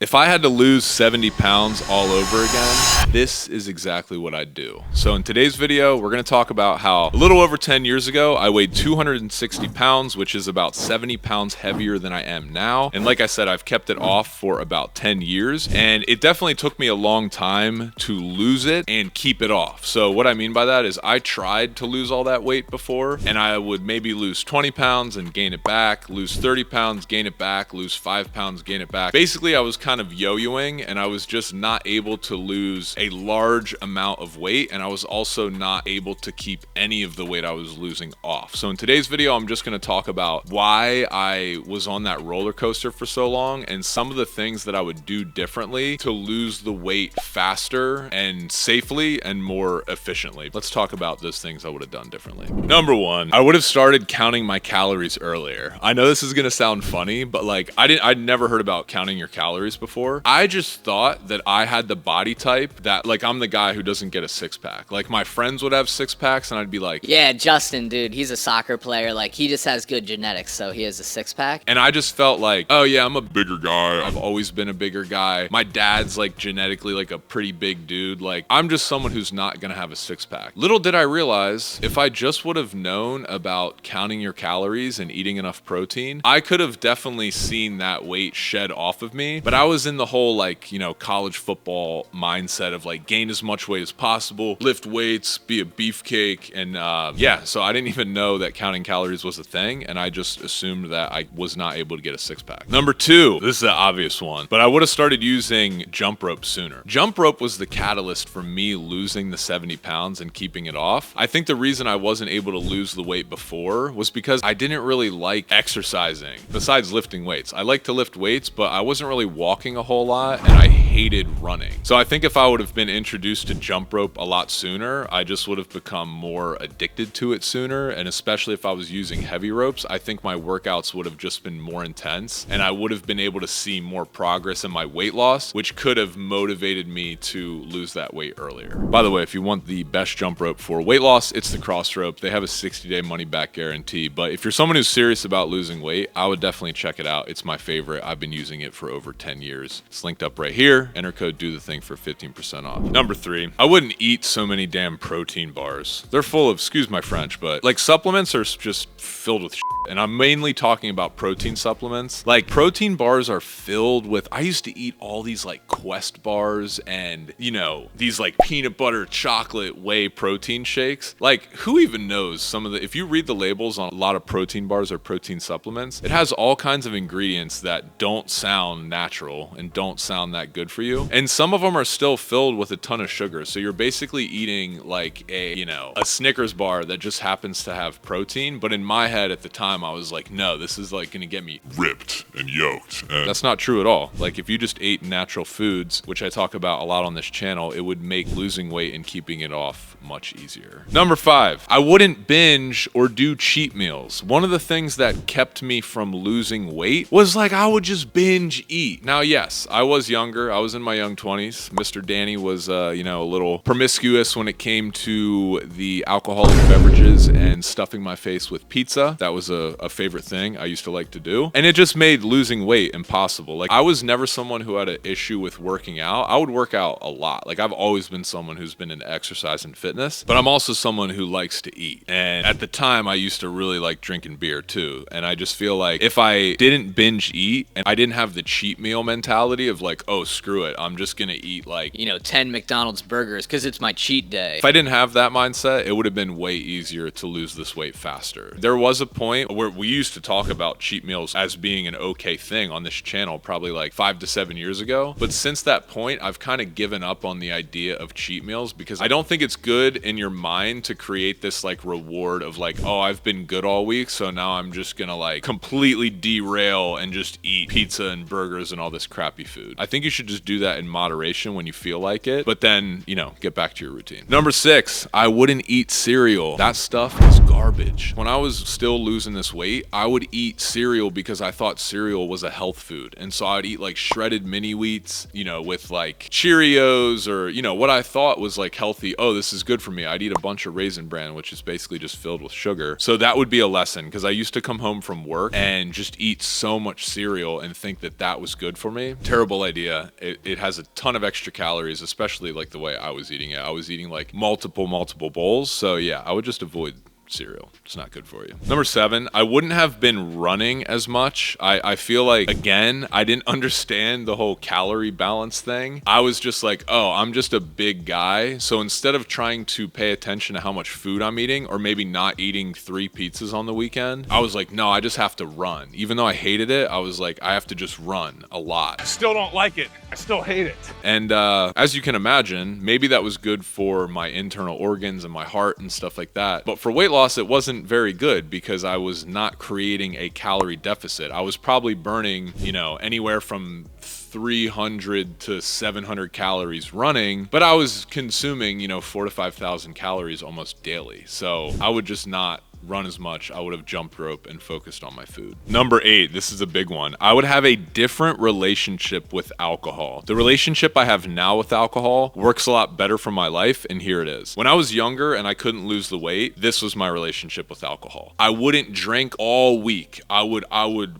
If I had to lose 70 pounds all over again, this is exactly what I'd do. So in today's video, we're going to talk about how a little over 10 years ago, I weighed 260 pounds, which is about 70 pounds heavier than I am now. And like I said, I've kept it off for about 10 years. And it definitely took me a long time to lose it and keep it off. So what I mean by that is I tried to lose all that weight before, and I would maybe lose 20 pounds and gain it back, lose 30 pounds, gain it back, lose 5 pounds, gain it back. Basically, I was kind of yo-yoing, and I was just not able to lose a large amount of weight, and I was also not able to keep any of the weight I was losing off. So in today's video, I'm just going to talk about why I was on that roller coaster for so long and some of the things that I would do differently to lose the weight faster and safely and more efficiently. Let's talk about those things I would have done differently. Number one, I would have started counting my calories earlier. I know this is going to sound funny, but like I'd never heard about counting your calories before. I just thought that I had the body type that, like, I'm the guy who doesn't get a six-pack. Like, my friends would have six-packs, and I'd be like, yeah, Justin, dude, he's a soccer player. Like, he just has good genetics, so he has a six-pack. And I just felt like, oh yeah, I'm a bigger guy. I've always been a bigger guy. My dad's like genetically like a pretty big dude. Like, I'm just someone who's not gonna have a six-pack. Little did I realize, if I just would have known about counting your calories and eating enough protein, I could have definitely seen that weight shed off of me. But I was in the whole, like, you know, college football mindset of like gain as much weight as possible, lift weights, be a beefcake. And yeah, so I didn't even know that counting calories was a thing. And I just assumed that I was not able to get a six-pack. Number two, this is the obvious one, but I would have started using jump rope sooner. Jump rope was the catalyst for me losing the 70 pounds and keeping it off. I think the reason I wasn't able to lose the weight before was because I didn't really like exercising besides lifting weights. I like to lift weights, but I wasn't really walking a whole lot, and I hated running. So I think if I would have been introduced to jump rope a lot sooner, I just would have become more addicted to it sooner. And especially if I was using heavy ropes, I think my workouts would have just been more intense, and I would have been able to see more progress in my weight loss, which could have motivated me to lose that weight earlier. By the way, if you want the best jump rope for weight loss, it's the cross rope. They have a 60-day money-back guarantee, but if you're someone who's serious about losing weight, I would definitely check it out. It's my favorite. I've been using it for over 10 years. It's linked up right here. Enter code do the thing for 15% off. Number three, I wouldn't eat so many damn protein bars. They're full of, excuse my French, but like supplements are just filled with shit. And I'm mainly talking about protein supplements. Like, protein bars are filled with, I used to eat all these like Quest bars and, you know, these like peanut butter chocolate whey protein shakes. Like, who even knows some of the, if you read the labels on a lot of protein bars or protein supplements, it has all kinds of ingredients that don't sound natural and don't sound that good for you. And some of them are still filled with a ton of sugar. So you're basically eating like a, you know, a Snickers bar that just happens to have protein. But in my head at the time, I was like, no, this is like gonna get me ripped and yoked. And that's not true at all. Like, if you just ate natural foods, which I talk about a lot on this channel, it would make losing weight and keeping it off much easier. Number five, I wouldn't binge or do cheat meals. One of the things that kept me from losing weight was like I would just binge eat. Now, yes, I was younger. I was in my young 20s. Mr. Danny was, you know, a little promiscuous when it came to the alcoholic beverages and stuffing my face with pizza. That was a favorite thing I used to like to do. And it just made losing weight impossible. Like, I was never someone who had an issue with working out. I would work out a lot. Like, I've always been someone who's been into exercise and fitness, but I'm also someone who likes to eat. And at the time, I used to really like drinking beer too. And I just feel like if I didn't binge eat and I didn't have the cheat meal mentality of like, oh, screw it, I'm just gonna eat like, You know, 10 McDonald's burgers because it's my cheat day. if I didn't have that mindset, it would have been way easier to lose this weight faster. There was a point where we used to talk about cheat meals as being an okay thing on this channel, probably like 5 to 7 years ago. But since that point, I've kind of given up on the idea of cheat meals because I don't think it's good in your mind to create this like reward of like, oh, I've been good all week, so now I'm just gonna like completely derail and just eat pizza and burgers and all this crappy food. I think you should just do that in moderation when you feel like it, but then, you know, get back to your routine. Number six, I wouldn't eat cereal. That stuff is garbage. When I was still losing this weight, I would eat cereal because I thought cereal was a health food. And so I'd eat like shredded mini wheats, you know, with like Cheerios or, you know, what I thought was like healthy. Oh, this is good for me. I'd eat a bunch of Raisin Bran, which is basically just filled with sugar. So that would be a lesson, because I used to come home from work and just eat so much cereal and think that that was good for me. Terrible idea. It has a ton of extra calories, especially like the way I was eating it. I was eating like multiple bowls. So yeah, I would just avoid cereal. It's not good for you. Number 7, I wouldn't have been running as much. I feel like, again, I didn't understand the whole calorie balance thing. I was just like, oh, I'm just a big guy. So instead of trying to pay attention to how much food I'm eating, or maybe not eating 3 pizzas on the weekend, I was like, no, I just have to run. Even though I hated it, I was like, I have to just run a lot. I still don't like it. I still hate it. And as you can imagine, maybe that was good for my internal organs and my heart and stuff like that. But for weight loss, it wasn't very good because I was not creating a calorie deficit. I was probably burning, you know, anywhere from 300 to 700 calories running, but I was consuming, you know, 4,000 to 5,000 calories almost daily. So I would just not run as much. I would have jumped rope and focused on my food. Number 8, this is a big one. I would have a different relationship with alcohol. The relationship I have now with alcohol works a lot better for my life, and here it is. When I was younger and I couldn't lose the weight, this was my relationship with alcohol. I wouldn't drink all week. I would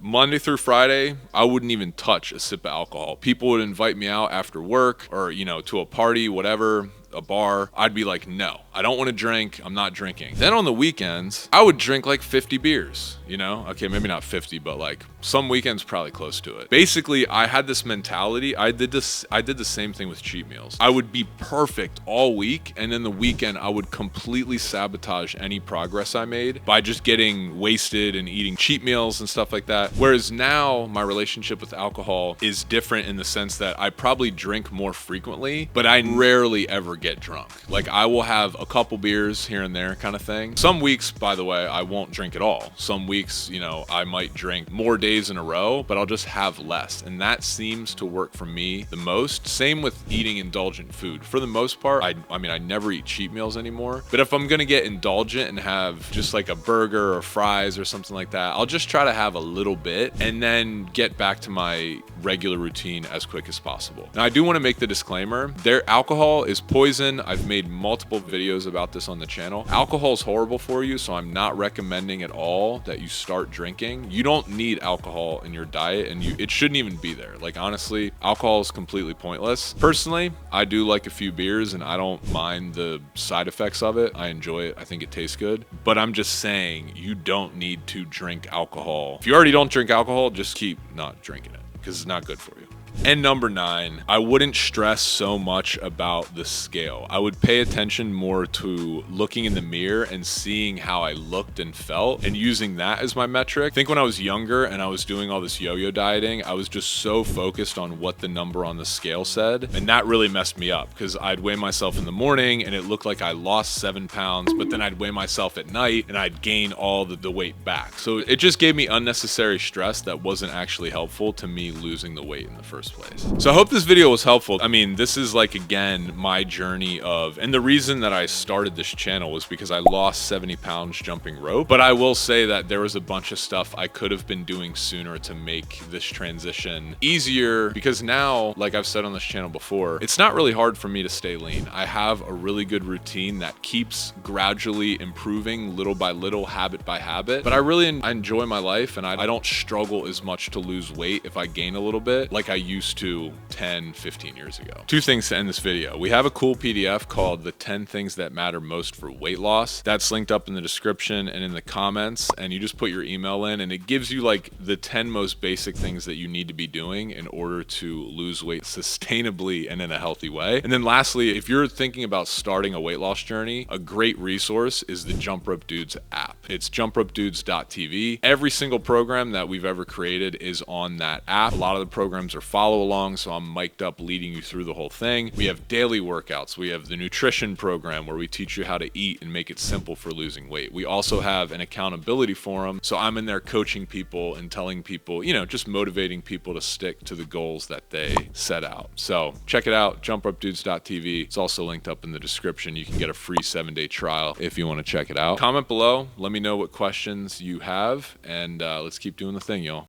Monday through Friday, I wouldn't even touch a sip of alcohol. People would invite me out after work or, you know, to a party, whatever, a bar. I'd be like, no, I don't want to drink. I'm not drinking. Then on the weekends, I would drink like 50 beers, you know? Okay, maybe not 50, but like some weekends probably close to it. Basically, I had this mentality. I did the same thing with cheat meals. I would be perfect all week, and then the weekend I would completely sabotage any progress I made by just getting wasted and eating cheat meals and stuff like that. Whereas now my relationship with alcohol is different in the sense that I probably drink more frequently, but I rarely ever get drunk. Like, I will have a couple beers here and there kind of thing. Some weeks, by the way, I won't drink at all. Some weeks, you know, I might drink more days in a row, but I'll just have less. And that seems to work for me the most. Same with eating indulgent food. For the most part, I mean, I never eat cheat meals anymore. But if I'm gonna get indulgent and have just like a burger or fries or something like that, I'll just try to have a little bit and then get back to my regular routine as quick as possible. Now, I do want to make the disclaimer, alcohol is poison. I've made multiple videos about this on the channel. Alcohol is horrible for you, so I'm not recommending at all that you start drinking. You don't need alcohol in your diet, and it shouldn't even be there. Like, honestly, alcohol is completely pointless. Personally, I do like a few beers, and I don't mind the side effects of it. I enjoy it. I think it tastes good. But I'm just saying, you don't need to drink alcohol. If you already don't drink alcohol, just keep not drinking it, because it's not good for you. And number 9, I wouldn't stress so much about the scale. I would pay attention more to looking in the mirror and seeing how I looked and felt and using that as my metric. I think when I was younger and I was doing all this yo-yo dieting, I was just so focused on what the number on the scale said. And that really messed me up, because I'd weigh myself in the morning and it looked like I lost 7 pounds, but then I'd weigh myself at night and I'd gain all the weight back. So it just gave me unnecessary stress that wasn't actually helpful to me losing the weight in the first place. So I hope this video was helpful. I mean, this is like, again, my journey and the reason that I started this channel was because I lost 70 pounds jumping rope. But I will say that there was a bunch of stuff I could have been doing sooner to make this transition easier, because now, like I've said on this channel before, it's not really hard for me to stay lean. I have a really good routine that keeps gradually improving little by little, habit by habit. But I enjoy my life, and I don't struggle as much to lose weight if I gain a little bit like I used to 10, 15 years ago. 2 things to end this video. We have a cool PDF called The 10 Things That Matter Most for Weight Loss. That's linked up in the description and in the comments, and you just put your email in and it gives you like the 10 most basic things that you need to be doing in order to lose weight sustainably and in a healthy way. And then lastly, if you're thinking about starting a weight loss journey, a great resource is the Jump Rope Dudes app. It's jumpropedudes.tv. Every single program that we've ever created is on that app. A lot of the programs are follow along, so I'm mic'd up leading you through the whole thing. We have daily workouts. We have the nutrition program where we teach you how to eat and make it simple for losing weight. We also have an accountability forum. So I'm in there coaching people and telling people, just motivating people to stick to the goals that they set out. So check it out, jumpropedudes.tv. It's also linked up in the description. You can get a free 7-day trial if you want to check it out. Comment below. Let me know what questions you have, and let's keep doing the thing, y'all.